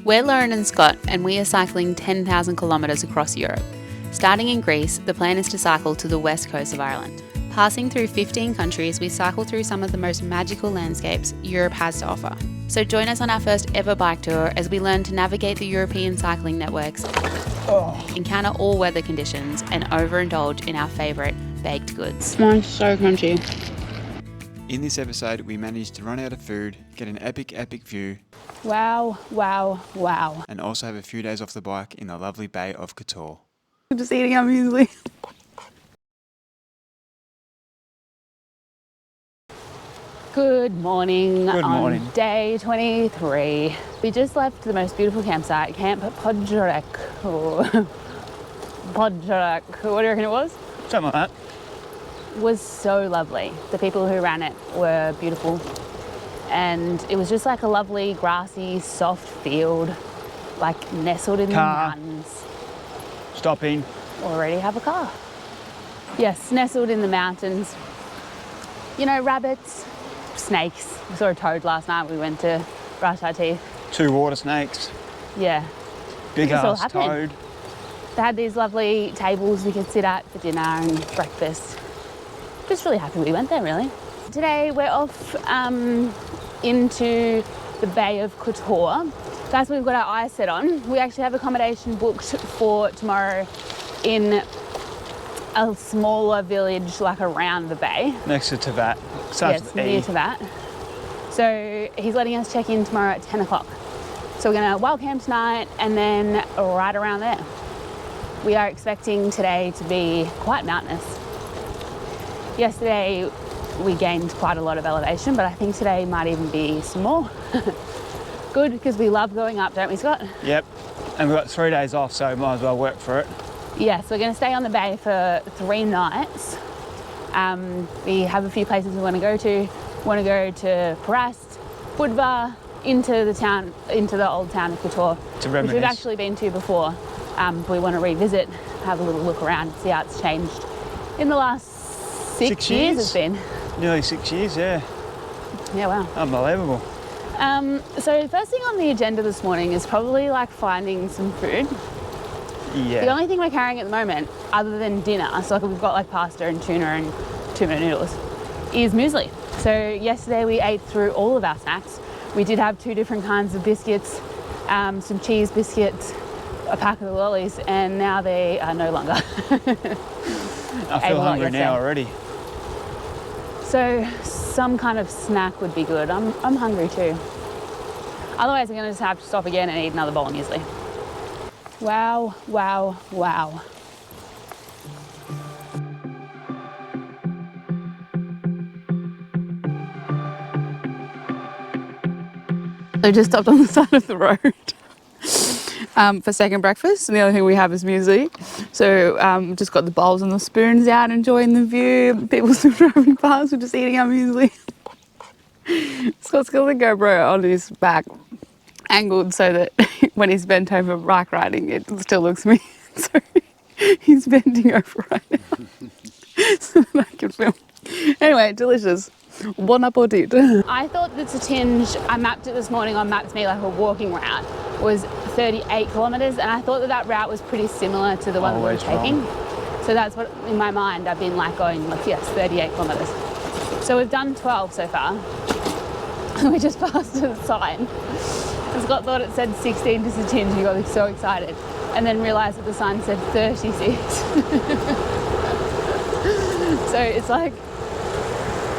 We're Lauren and Scott, and we are cycling 10,000 kilometres across Europe. Starting in Greece, the plan is to cycle to the west coast of Ireland. Passing through 15 countries, we cycle through some of the most magical landscapes Europe has to offer. So join us on our first ever bike tour as we learn to navigate the European cycling networks, encounter all weather conditions, and overindulge in our favourite baked goods. Mine's so crunchy. In this episode, we managed to run out of food, get an epic view, Wow, wow, wow. and also have a few days off the bike in the lovely Bay of Kotor. I'm just eating our muesli. Good morning. On day 23. We just left the most beautiful campsite, Camp Podgerek. Podgerek, what do you reckon it was? Something like that. Was so lovely. The people who ran it were beautiful. And it was just like a lovely, grassy, soft field, like nestled in the mountains. Stopping. Already have a car. Yes, nestled in the mountains. You know, rabbits, snakes. We saw a toad last night. We went to brush our teeth. 2 water snakes. Yeah. Big ass toad. They had these lovely tables we could sit at for dinner and breakfast. Just really happy we went there, really. Today we're off into the Bay of Kotor. That's what we've got our eyes set on. We actually have accommodation booked for tomorrow in a smaller village, like around the bay. Next to Tivat. Yes, near Tivat. So he's letting us check in tomorrow at 10 o'clock. So we're gonna wild camp tonight and then right around there. We are expecting today to be quite mountainous. Yesterday we gained quite a lot of elevation, but I think today might even be some more. Good, because we love going up, don't we, Scott? Yep, and we've got 3 days off, so might as well work for it. Yes, we're going to stay on the bay for 3 nights. We have a few places we want to go to. We want to go to Parast, Budva, into the old town of Kotor, To reminisce. which we've actually been to before. We want to revisit, have a little look around, see how it's changed in the last 6 years it's been. Nearly 6 years, yeah. Yeah, wow. Unbelievable. So first thing on the agenda this morning is probably like finding some food. Yeah. The only thing we're carrying at the moment, other than dinner, so like we've got like pasta and tuna noodles, is muesli. So yesterday we ate through all of our snacks. We did have 2 different kinds of biscuits, some cheese biscuits, a pack of lollies, and now they are no longer. I feel hungry now already. So some kind of snack would be good. I'm hungry too. Otherwise, I'm going to just have to stop again and eat another bowl of muesli. Wow, wow, wow. So just stopped on the side of the road for second breakfast, and the only thing we have is muesli. So just got the bowls and the spoons out, enjoying the view. People still driving past, we're just eating our muesli. Scott's got the GoPro on his back, angled so that when he's bent over bike riding, it still looks me. So he's bending over right now so that I can film. Anyway, delicious. Bon appetit. I thought that Cetinje, I mapped it this morning on Maps.me, like a walking route, was 38 kilometres, and I thought that route was pretty similar to the one that we were taking. So that's what, in my mind, I've been like going, like, yes, 38 kilometres. So we've done 12 so far. We just passed the sign. And Scott thought it said 16 to Cetinje, he got so excited. And then realised that the sign said 36. So it's like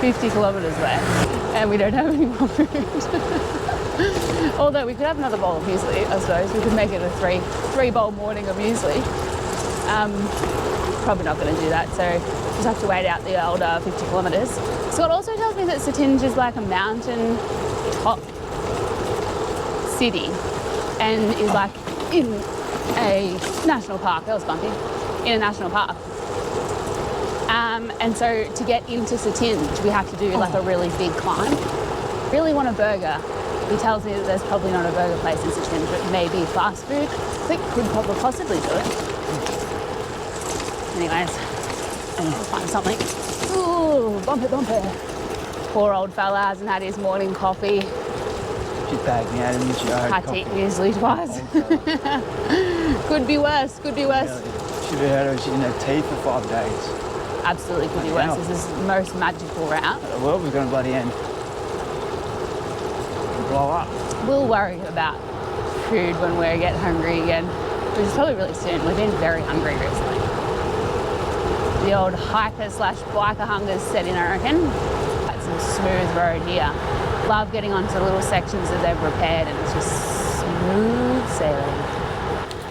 50 kilometres away, and we don't have any more food. Although we could have another bowl of muesli, I suppose. We could make it a three bowl morning of muesli. Probably not going to do that, so just have to wait out the older 50 kilometres. Scott also tells me that Cetinje is like a mountain top city and is like in a national park. That was bumpy. In a national park. And so to get into Cetinje, we have to do like a really big climb. Really want a burger. He tells me that there's probably not a burger place in Cetinje, but maybe fast food. I think could probably possibly do it. Anyways, I'll find something. Ooh, bumpy. Poor old fella hasn't had his morning coffee. She tagged me out in the show. Had to eat muesli twice. Could be worse, could be worse. Should have heard her. She didn't have tea for 5 days. Absolutely could be worse. This is the most magical route. The world was going to bloody end. Blow up. We'll worry about food when we get hungry again, which is probably really soon. We've been very hungry recently. The old hiker/biker hunger's set in, I reckon. That's some smooth road here. Love getting onto little sections that they've repaired, and it's just smooth sailing.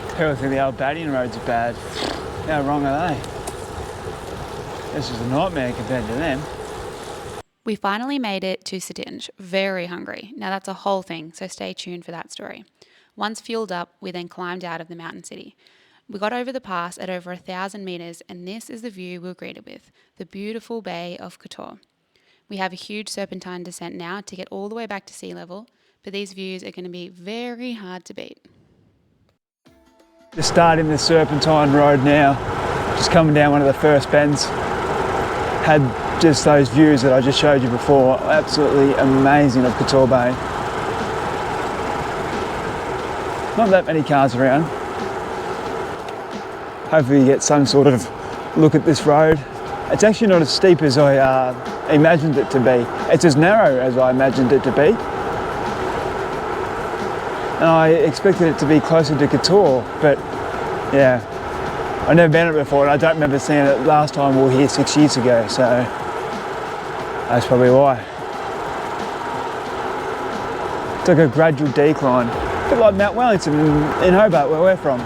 People think the Albanian roads are bad. How wrong are they? This is a nightmare compared to them. We finally made it to Cetinje, very hungry. Now that's a whole thing, so stay tuned for that story. Once fueled up, we then climbed out of the mountain city. We got over the pass at over 1,000 metres, and this is the view we were greeted with, the beautiful Bay of Kotor. We have a huge serpentine descent now to get all the way back to sea level, but these views are going to be very hard to beat. Just starting the serpentine road now, just coming down one of the first bends. Had just those views that I just showed you before, absolutely amazing of Kotor Bay. Not that many cars around. Hopefully you get some sort of look at this road. It's actually not as steep as I imagined it to be. It's as narrow as I imagined it to be. And I expected it to be closer to Kotor, but yeah, I've never been it before, and I don't remember seeing it last time we were here 6 years ago, so that's probably why. It's like a gradual decline, a bit like Mount Wellington in Hobart, where we're from.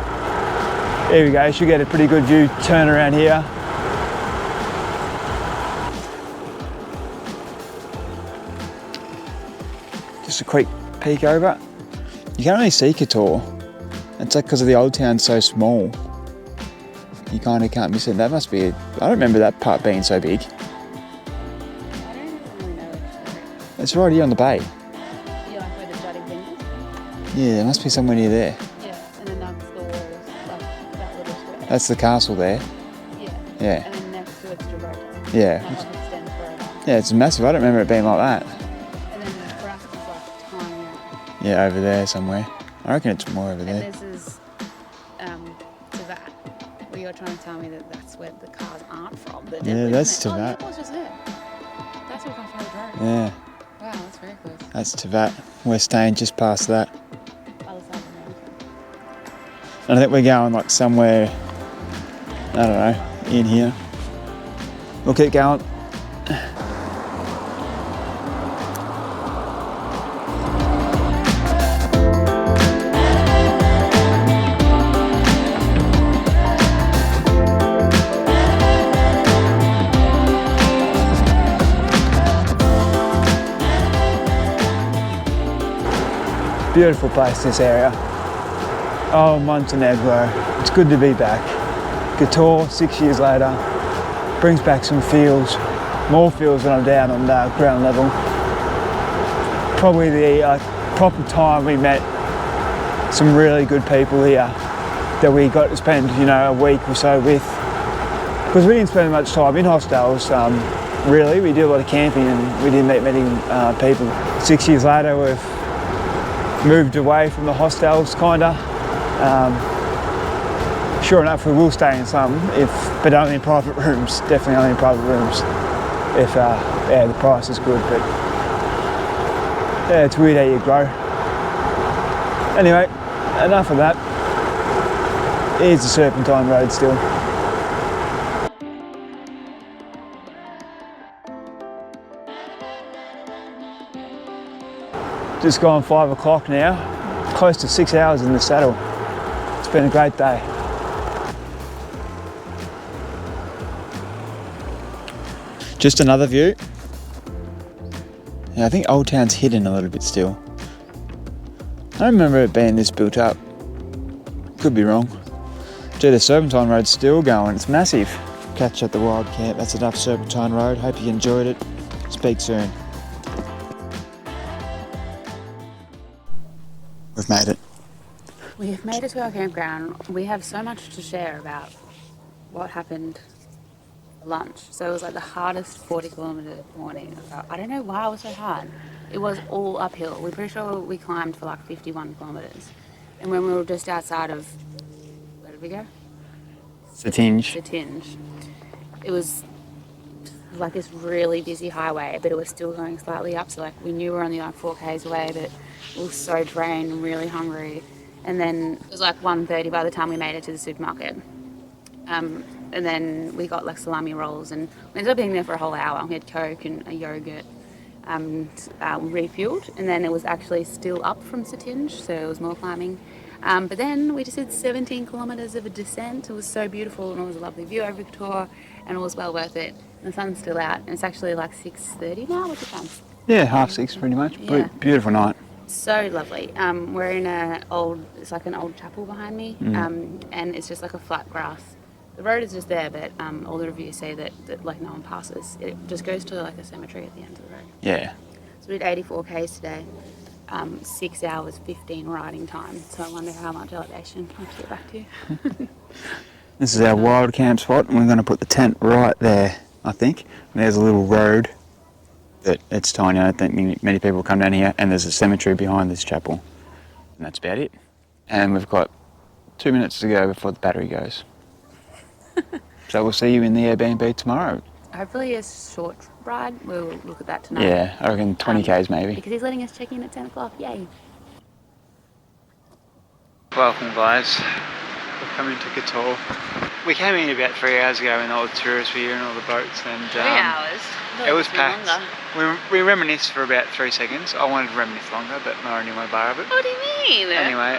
There we go, you should get a pretty good view turn around here. Just a quick peek over. You can only see Kotor. It's like because of the old town so small. You kind of can't miss it. That must be, I don't remember that part being so big. I don't really know which. It's right here on the bay. Yeah, like where the jutting thing is. Yeah, there must be somewhere near there. Yeah, and then that's the walls, like that little square. That's the castle there. Yeah. Yeah. And then next to it's the road. Yeah. That like extends further. Yeah, it's massive. I don't remember it being like that. And then the grass is like tiny. Yeah, over there somewhere. I reckon it's more over there. And this is Tivat. Well, you're trying to tell me that that's where the cars aren't from. Yeah, that's Tivat. Oh, yeah, Tivat. it was just there. That's what I found. Yeah, Wow, that's very close. that's Tivat. We're staying just past that. Other side of the mountain. And I think we're going like somewhere, I don't know, in here. We'll keep going. Beautiful place, this area. Oh, Montenegro. It's good to be back. Kotor, 6 years later, brings back some feels, more feels when I'm down on ground level. Probably the proper time we met some really good people here that we got to spend, you know, a week or so with. Because we didn't spend much time in hostels, really. We did a lot of camping and we didn't meet many people. 6 years later, we've moved away from the hostels, kinda. Sure enough, we will stay in some, but only in private rooms. Definitely only in private rooms, if yeah, the price is good. But yeah, it's weird how you grow. Anyway, enough of that. Here's the Serpentine Road still. Just gone 5 o'clock now, close to 6 hours in the saddle. It's been a great day. Just another view. Yeah, I think Old Town's hidden a little bit still. I don't remember it being this built up. Could be wrong. Gee, the Serpentine Road's still going, it's massive. Catch at the Wild Camp, that's enough Serpentine Road. Hope you enjoyed it. Speak soon. We've made it. We have made it to our campground. We have so much to share about what happened lunch. So it was like the hardest 40 kilometer morning. I don't know why it was so hard. It was all uphill. We're pretty sure we climbed for like 51 kilometers. And when we were just outside of, where did we go? Cetinje. Cetinje. It was like this really busy highway, but it was still going slightly up. So like we knew we were only like 4Ks away, but we were so drained and really hungry. And then it was like 1:30 by the time we made it to the supermarket. And then we got like salami rolls, and we ended up being there for a whole hour. We had Coke and a yogurt, and refueled. And then it was actually still up from Cetinje, so it was more climbing. But then we just did 17 kilometers of a descent. It was so beautiful, and it was a lovely view over Kotor, and it was well worth it. And the sun's still out, and it's actually like 6:30 now. What's the time? Yeah, 6:30 pretty much. Yeah. Beautiful night. So lovely. We're in it's like an old chapel behind me, and it's just like a flat grass. The road is just there, but all the reviews say that like no one passes. It just goes to like a cemetery at the end of the road. Yeah. So we did 84 Ks today, 6 hours 15 riding time. So I wonder how much elevation I have to get back to. This is our wild camp spot, and we're going to put the tent right there, I think. And there's a little road that it's tiny. I don't think many people come down here, and there's a cemetery behind this chapel. And that's about it. And we've got 2 minutes to go before the battery goes. So we'll see you in the Airbnb tomorrow. Hopefully a short ride. We'll look at that tonight. Yeah, I reckon 20 Ks maybe. Because he's letting us check in at 10 o'clock. Yay. Welcome guys. We're coming to Kotor. We came in about 3 hours ago when all the tourists were here and all the boats, and 3 hours. it was packed. We reminisced for about 3 seconds. I wanted to reminisce longer, but I only want a bar of it. What do you mean? Anyway,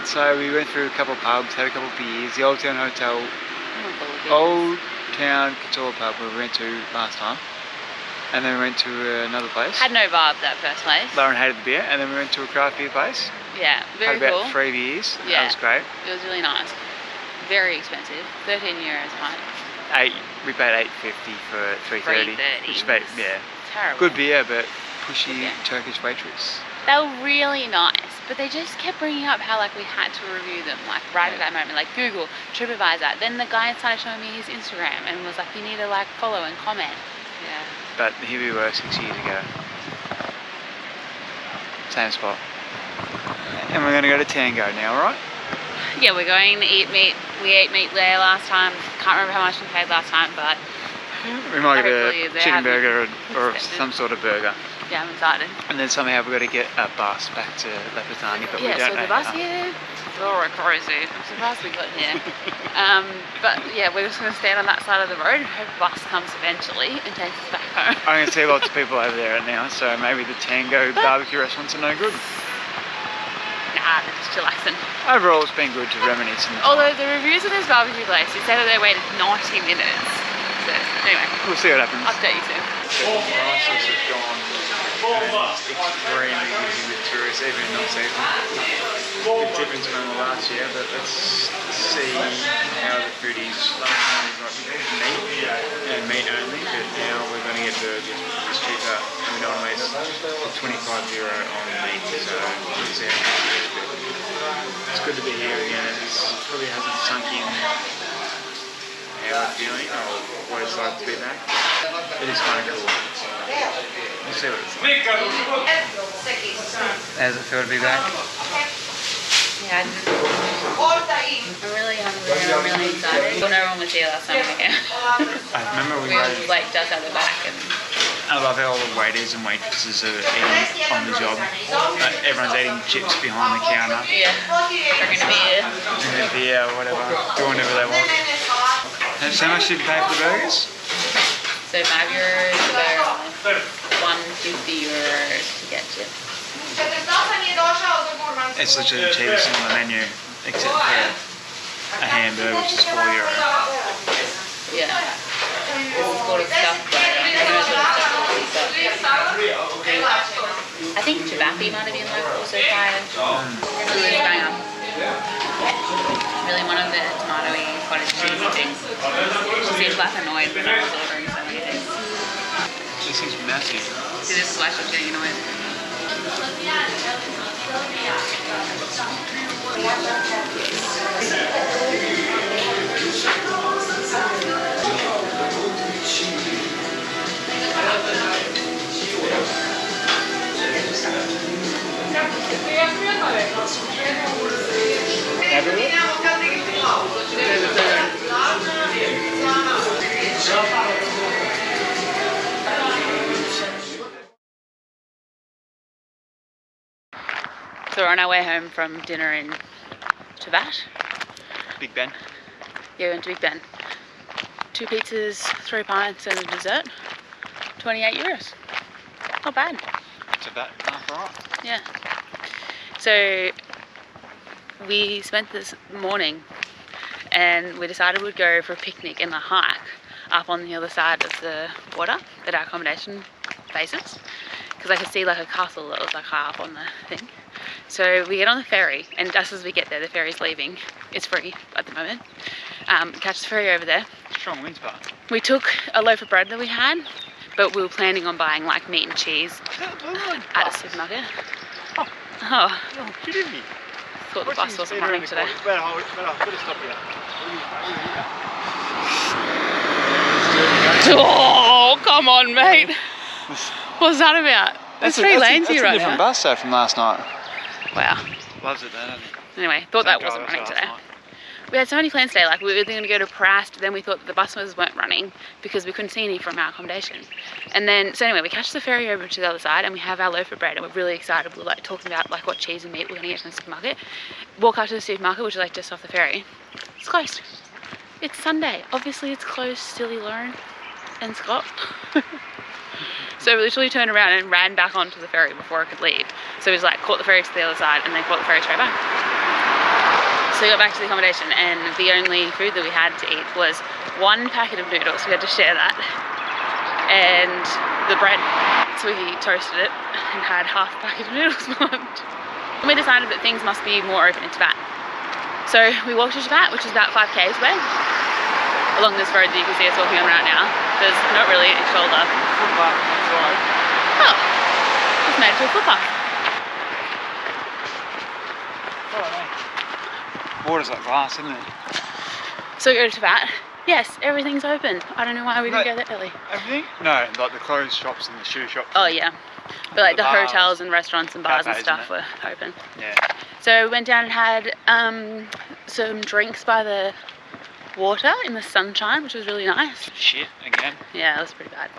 so we went through a couple of pubs, had a couple of beers. The Old Town Hotel, Old Town Kotor pub we went to last time, and then we went to another place. Had no vibe that first place. Lauren hated the beer, and then we went to a craft beer place. Yeah, very had cool. about 3 beers. Yeah. That was great. It was really nice. Very expensive. 13 euros a pint. We paid $8.50 for 3.30. Which paid, yeah. Terrible. Good beer, but pushy Turkish waitress. They were really nice, but they just kept bringing up how like we had to review them, like right at that moment, like Google, TripAdvisor. Then the guy started showing me his Instagram and was like, you need to like follow and comment. Yeah. But here we were 6 years ago. Same spot. And we're going to go to Tango now, alright? Yeah, we're going to eat meat. We ate meat there last time. Can't remember how much we paid last time, but we might get a chicken burger or some sort of burger. Yeah, I'm excited. And then somehow we've got to get a bus back to Virpazar, but we don't know. Yeah, so the bus here, it's all crazy. I'm surprised we got here. But yeah, we're just going to stand on that side of the road and hope the bus comes eventually and takes us back home. I'm going to see lots of people over there now, so maybe the Tango barbecue restaurants are no good. Nah, they're just chillaxing. Overall, it's been good to reminisce. Although the reviews of this barbecue place, they said that they waited 90 minutes. So anyway, we'll see what happens. Update you soon. The prices have gone extremely busy with tourists, even in non-season. Big difference from the last year, but let's see how the food is. Last time we got meat and meat only, but now we're going to get burgers because it's cheaper and we don't want to waste €25 on meat, so we'll see how it is. It's good to be here again. It probably hasn't sunk in how I'm feeling or what it's like to be back. It is kind of cool. We'll see what it's like. How does it feel to be back? Yeah, I'm really hungry and I'm really excited. Well, no one was here last time we came. I remember we all like just at the back. And I love how all the waiters and waitresses are eating on the job. Everyone's eating chips behind the counter. Yeah, drinking a beer. Drinking a beer or whatever, doing whatever they want. And so much did you pay for the burgers? So €5 a burger, €150 to get chips. It's literally the cheapest thing on the menu, except for a hamburger, which is €4. Yeah. This is called a stuffed burger. I think Tivat might have been like also fire. Really bang up. Really one of the tomatoey cottage cheesy things. She seems like annoyed when I was ordering so many things. This is massive. See, this is why she's getting annoyed. So we're on our way home from dinner in Tivat. Big Ben. Yeah, we went to Big Ben. 2 pizzas, 3 pints and a dessert. 28 euros. Not bad. Tivat, alright. Yeah. So we spent this morning and we decided we'd go for a picnic and a hike up on the other side of the water that our accommodation faces, because I could see like a castle that was like high up on the thing. So we get on the ferry, and just as we get there, the ferry's leaving. It's free at the moment. Catch the ferry over there. Strong winds, but. We took a loaf of bread that we had, but we were planning on buying like meat and cheese at a supermarket. Oh. You're kidding me. Thought the bus wasn't running today. Better stop here. Oh, come on, mate. What's that about? There's 3 lanes here right now. That's a different bus though from last night. Wow. Loves it though, doesn't he? Anyway, thought that wasn't running today. We had so many plans today. Like we were going to go to Prast, then we thought that the buses weren't running because we couldn't see any from our accommodation. And then, so anyway, we catch the ferry over to the other side and we have our loaf of bread and we're really excited. We're like talking about like what cheese and meat we're going to get from the supermarket. Walk up to the supermarket, which is like just off the ferry. It's closed. It's Sunday. Obviously it's closed, silly Lauren and Scott. So we literally turned around and ran back onto the ferry before I could leave. So we just like caught the ferry to the other side and then caught the ferry straight back. So we got back to the accommodation and the only food that we had to eat was 1 packet of noodles. We had to share that. And the bread. So we toasted it and had half a packet of noodles for lunch. And we decided that things must be more open in Tivat. So we walked to Tivat, which is about 5 k's away. Along this road that you can see us walking on right now. There's not really a shoulder. Footpath on the side. Oh, it's made into a footpath. Water's like glass, isn't it? So we go to Tivat. Yes, everything's open. I don't know why we didn't go that early. Everything? No, like the clothes shops and the shoe shops. Oh yeah, but like the bars. hotels and restaurants and bars and Cafes, stuff isn't were open. Yeah. So we went down and had some drinks by the water in the sunshine, which was really nice. Shit, again. Yeah, it was pretty bad.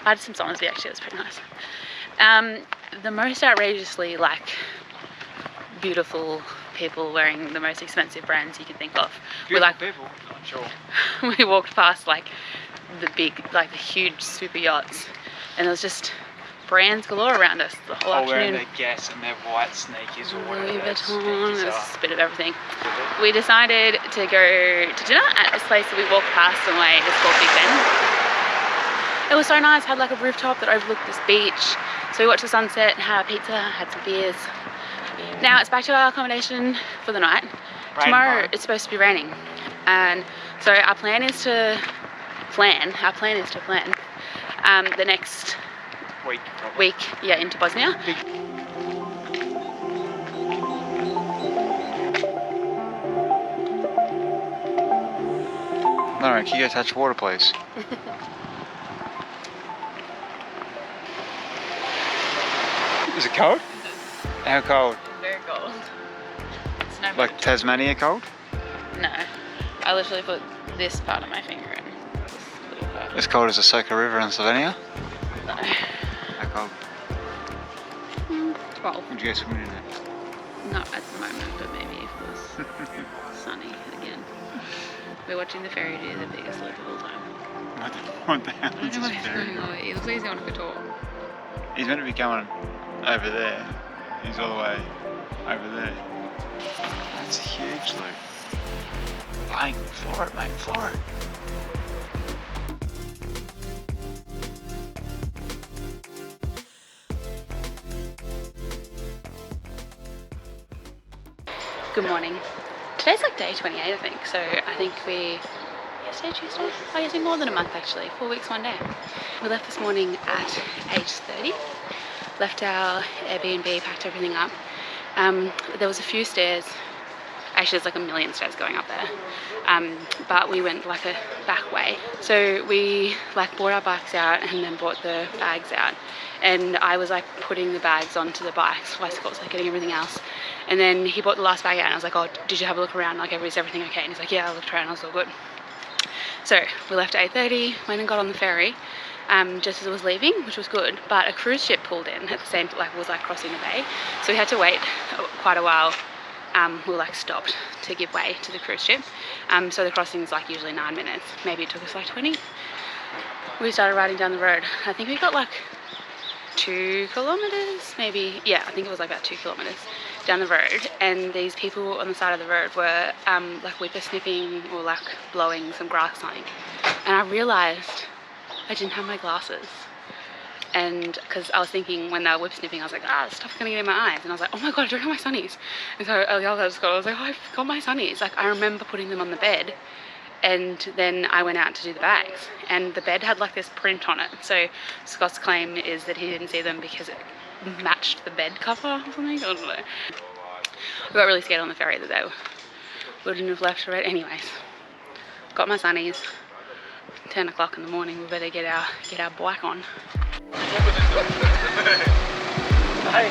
I had some Somersby actually, it was pretty nice. The most outrageously like beautiful people wearing the most expensive brands you can think of. Beautiful like, people, I'm sure. We walked past like the huge super yachts, and there was just brands galore around us the whole afternoon. Wearing their Guess and their white sneakers or whatever. Louis Vuitton, there's a bit of everything. We decided to go to dinner at this place that we walked past on the way. It's called Big Ben. It was so nice, had like a rooftop that overlooked this beach. So we watched the sunset, had a pizza, had some beers. Now it's back to our accommodation for the night. Tomorrow it's supposed to be raining. And so our plan is to plan the next week, yeah, into Bosnia. No, can you go touch water, please? Is it cold? How cold? Very cold. It's no Like Tasmania cold? No. I literally put this part of my finger in. As cold as the Soka River in Slovenia? No. How cold? 12. Would you go swimming in it? Not at the moment, but maybe if it was sunny again. We're watching the ferry do the biggest loop of all time. What the hell I don't know what he's going over. He looks like he's going to Kotor. He's meant to be going over there. He's all the way over there. That's a huge loop. Like, floor it, mate, floor it. Good morning. Today's like day 28, I think. So I think yesterday, Tuesday? Oh, yes, more than a month actually. 4 weeks, 1 day. We left this morning at 8:30. Left our Airbnb, packed everything up. There was a few stairs. Actually, there's like a million stairs going up there. But we went like a back way. So we like brought our bikes out and then brought the bags out. And I was like putting the bags onto the bikes while Scott was like getting everything else. And then he brought the last bag out and I was like, oh, did you have a look around? Like, is everything okay? And he's like, yeah, I looked around, I was all good. So we left at 8:30, went and got on the ferry just as it was leaving, which was good. But a cruise ship pulled in at the same, like was like crossing the bay, so we had to wait quite a while. We were like stopped to give way to the cruise ship. So the crossing is like usually 9 minutes. Maybe it took us like 20. We started riding down the road. I think we got like 2 kilometers, maybe. Yeah, I think it was like about 2 kilometers down the road. And these people on the side of the road were like whippersnipping or like blowing some grass or something. And I realized I didn't have my glasses. And because I was thinking when they were whip snipping, I was like, stuff's gonna get in my eyes. And I was like, oh my god, I don't have my sunnies. And so I yelled at Scott, I was like, oh, I forgot my sunnies. Like, I remember putting them on the bed. And then I went out to do the bags. And the bed had like this print on it. So Scott's claim is that he didn't see them because it matched the bed cover or something. I don't know. We got really scared on the ferry that they wouldn't have left right. Anyways, got my sunnies. 10 o'clock in the morning, we better get our bike on. Hey,